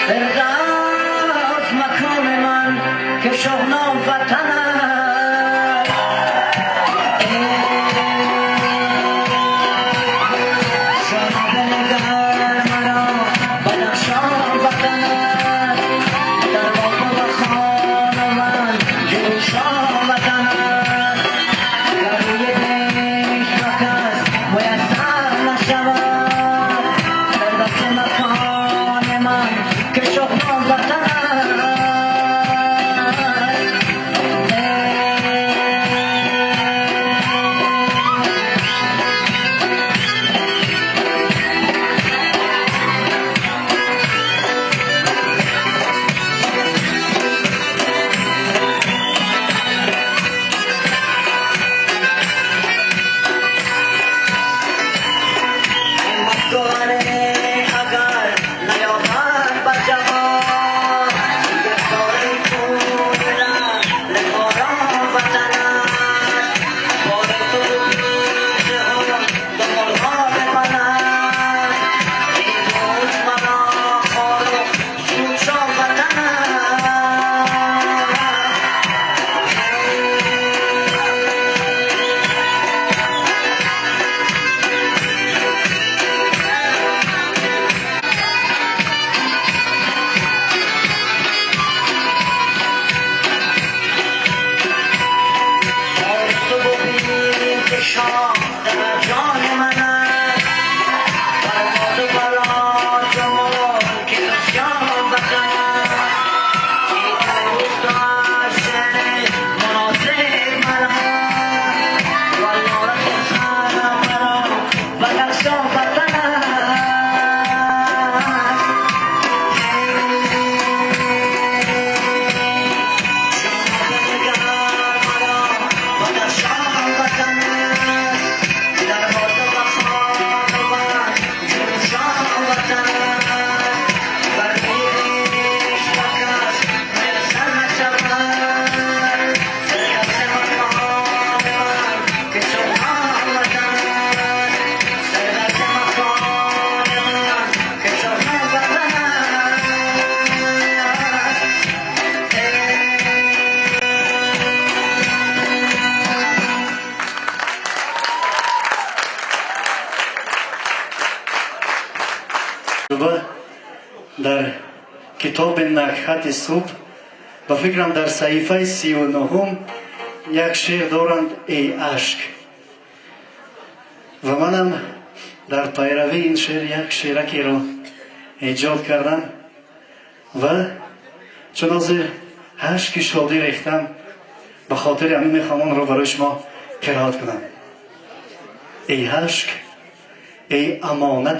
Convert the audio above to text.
برداد مکان من که شغنام وطن است. شما بنگر مرا بدخشان وطن است. در باغ و خان من جوشان وطن است. گر روی پیش مکس میسر نشود در دست مکان من که شغنام وطن است. شاه در جان من است. فرماد و برات و ملک بسیار وطن است. این روز داشته مناظر من است. والله خسرم مرا بدخشان وطن است. شما بنگر مرا بدخشان وطن است. در کتاب نکهت صبح و فکرم در صحیفه 39 یک شعر دارند، ای اشک. و منم در پیروی این شعر یک شعرکی را ایجاد کردم و چون از اشک شادی ریختم به خاطر همین میخوام آن را برای شما قرائت کنم. ای اشک، ای امانت